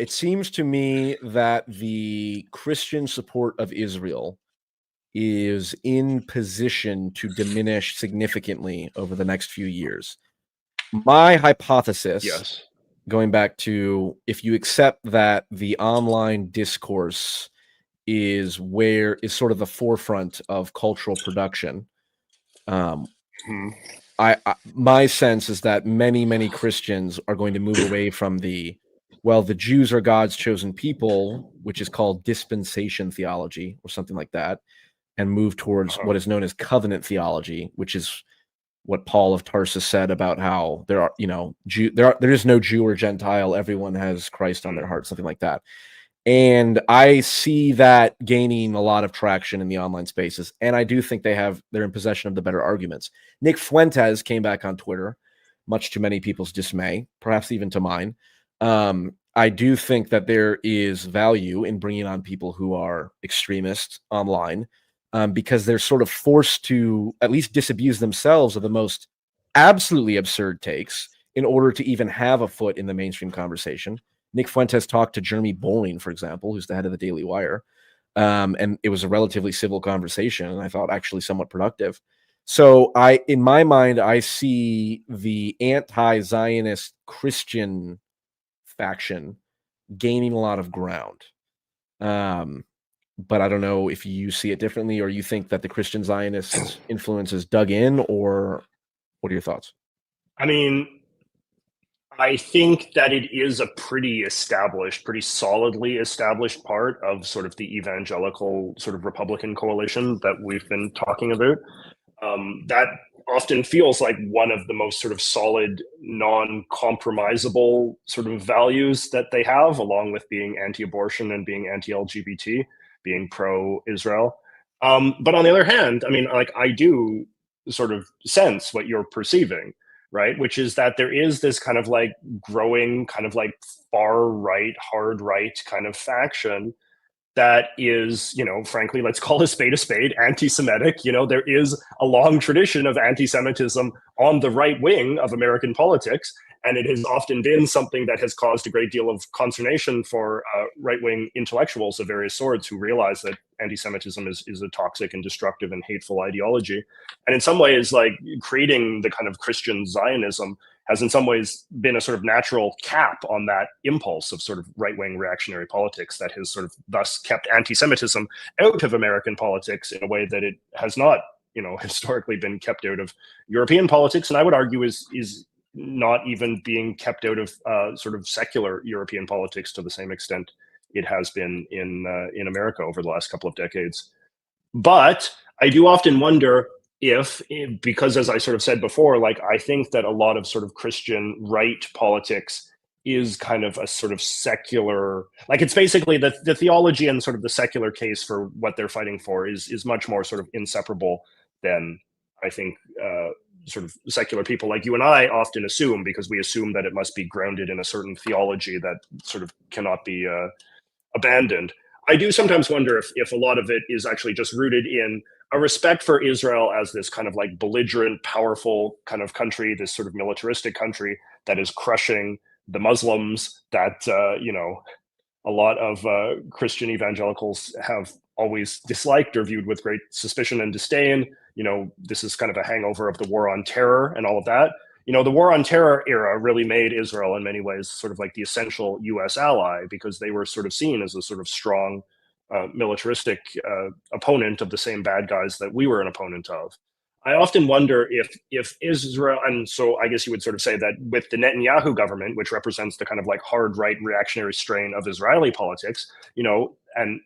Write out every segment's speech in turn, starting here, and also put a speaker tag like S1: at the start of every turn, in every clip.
S1: It seems to me that the Christian support of Israel is in position to diminish significantly over the next few years. My hypothesis,
S2: Yes.
S1: going back to if you accept that the online discourse is sort of the forefront of cultural production, my sense is that many Christians are going to move away from the Jews are God's chosen people, which is called dispensation theology or something like that, and move towards what is known as covenant theology, which is what Paul of Tarsus said about how there is no Jew or Gentile, everyone has Christ on their heart, something like that. And I see that gaining a lot of traction in the online spaces. And I do think they're in possession of the better arguments. Nick Fuentes came back on Twitter, much to many people's dismay, perhaps even to mine. I do think that there is value in bringing on people who are extremists online, because they're sort of forced to at least disabuse themselves of the most absolutely absurd takes in order to even have a foot in the mainstream conversation. Nick Fuentes talked to Jeremy Boring, for example, who's the head of the Daily Wire. And it was a relatively civil conversation, and I thought actually somewhat productive. So in my mind, I see the anti-Zionist Christian faction gaining a lot of ground. But I don't know if you see it differently, or you think that the Christian Zionist influence is dug in, or what are your thoughts?
S2: I mean, I think that it is a pretty solidly established part of sort of the evangelical sort of Republican coalition that we've been talking about. That often feels like one of the most sort of solid, non-compromisable sort of values that they have, along with being anti-abortion and being anti-LGBT, being pro-Israel. But on the other hand, I mean, like, I do sort of sense what you're perceiving, right? Which is that there is this kind of like growing kind of like far right, hard right kind of faction that is, frankly, let's call a spade, anti-Semitic. There is a long tradition of anti-Semitism on the right wing of American politics, and it has often been something that has caused a great deal of consternation for right-wing intellectuals of various sorts who realize that anti-Semitism is a toxic and destructive and hateful ideology. And in some ways, like, creating the kind of Christian Zionism has in some ways been a sort of natural cap on that impulse of sort of right-wing reactionary politics that has sort of thus kept anti-Semitism out of American politics in a way that it has not, historically been kept out of European politics, and I would argue is not even being kept out of sort of secular European politics to the same extent it has been in America over the last couple of decades. But I do often wonder because, as I sort of said before, like, I think that a lot of sort of Christian right politics is kind of a sort of secular, like, it's basically the theology and sort of the secular case for what they're fighting for is much more sort of inseparable than I think sort of secular people like you and I often assume, because we assume that it must be grounded in a certain theology that sort of cannot be abandoned. I do sometimes wonder if a lot of it is actually just rooted in a respect for Israel as this kind of like belligerent, powerful kind of country, this sort of militaristic country that is crushing the Muslims that, a lot of Christian evangelicals have always disliked or viewed with great suspicion and disdain. This is kind of a hangover of the war on terror and all of that. The war on terror era really made Israel in many ways sort of like the essential US ally, because they were sort of seen as a sort of strong militaristic opponent of the same bad guys that we were an opponent of. I often wonder if Israel, and so I guess you would sort of say that with the Netanyahu government, which represents the kind of like hard right reactionary strain of Israeli politics, and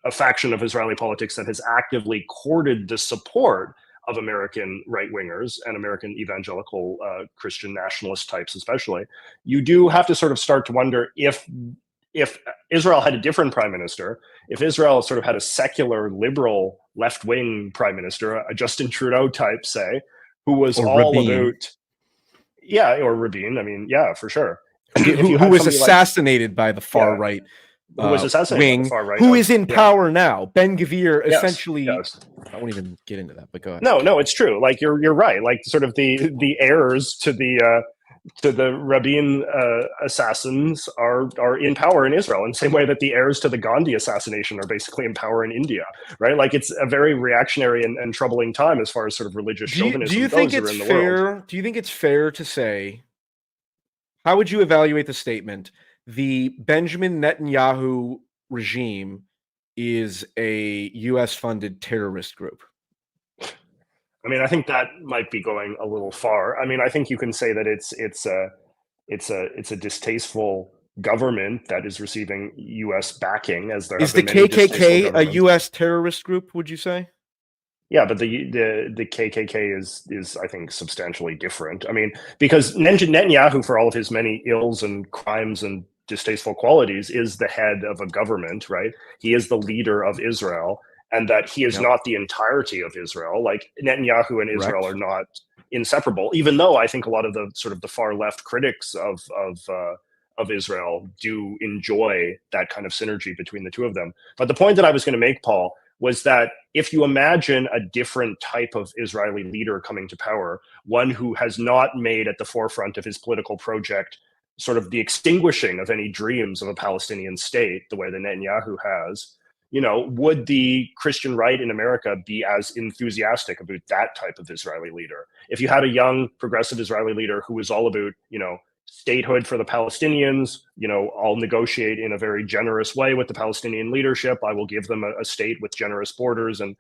S2: a faction of Israeli politics that has actively courted the support of American right-wingers and American evangelical Christian nationalist types especially, you do have to sort of start to wonder if Israel had a different prime minister, if Israel sort of had a secular, liberal, left-wing prime minister, a Justin Trudeau type, say, who was
S1: or
S2: all
S1: Rabin.
S2: about, or Rabin, I mean, yeah, for sure.
S1: Who was assassinated by the far right
S2: who was assassinated
S1: wing,
S2: by the far right,
S1: who is in power now. Ben Gvir essentially.
S2: Yes.
S1: I won't even get into that, but go ahead.
S2: No, it's true. Like, you're right. Like, sort of the heirs to the to the Rabin assassins are in power in Israel, in the same way that the heirs to the Gandhi assassination are basically in power in India, right? Like it's a very reactionary and troubling time as far as sort of religious
S1: Do you
S2: chauvinism
S1: think
S2: goes
S1: it's
S2: around the world.
S1: fair? Do you think it's fair to say, how would you evaluate the statement? The Benjamin Netanyahu regime is a US funded terrorist group.
S2: I mean, I think that might be going a little far. I mean, I think you can say that it's a distasteful government that is receiving U.S. backing, as there have
S1: Is the
S2: been many distasteful
S1: KKK a
S2: governments.
S1: US terrorist group, would you say?
S2: Yeah, but the KKK is I think substantially different. I mean, because Netanyahu, for all of his many ills and crimes and distasteful qualities, is the head of a government, right? He is the leader of Israel, and that he is
S1: Yep.
S2: not the entirety of Israel. Like Netanyahu and Israel are
S1: Correct.
S2: not inseparable. Even though I think a lot of the sort of the far left critics of Israel do enjoy that kind of synergy between the two of them. But the point that I was going to make, Paul, was that if you imagine a different type of Israeli leader coming to power, one who has not made at the forefront of his political project sort of the extinguishing of any dreams of a Palestinian state, the way that Netanyahu has, would the Christian right in America be as enthusiastic about that type of Israeli leader? If you had a young progressive Israeli leader who was all about, statehood for the Palestinians, I'll negotiate in a very generous way with the Palestinian leadership. I will give them a state with generous borders and,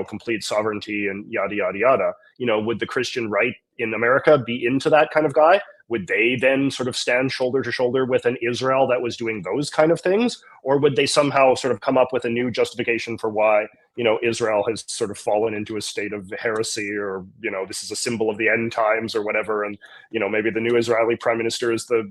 S2: complete sovereignty and yada, yada, yada. Would the Christian right in America be into that kind of guy? Would they then sort of stand shoulder to shoulder with an Israel that was doing those kind of things? Or would they somehow sort of come up with a new justification for why, Israel has sort of fallen into a state of heresy, or, this is a symbol of the end times or whatever. And, maybe the new Israeli prime minister is the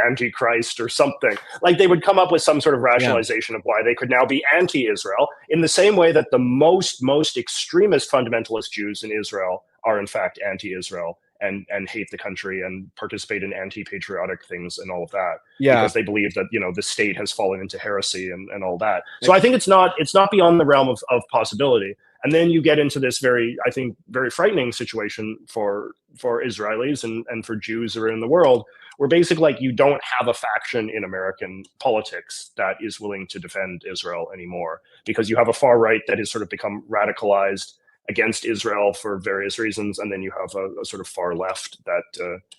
S2: Antichrist or something. Like they would come up with some sort of
S1: Yeah.
S2: rationalization of why they could now be anti-Israel, in the same way that the most extremist fundamentalist Jews in Israel are in fact anti-Israel and hate the country and participate in anti-patriotic things and all of that,
S1: Yeah.
S2: because they believe that the state has fallen into heresy and all that. So I think it's not beyond the realm of possibility. And then you get into this I think very frightening situation for Israelis and for Jews around the world, where basically like you don't have a faction in American politics that is willing to defend Israel anymore, because you have a far right that has sort of become radicalized against Israel for various reasons, and then you have a sort of far left that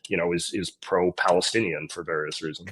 S2: is pro-Palestinian for various reasons.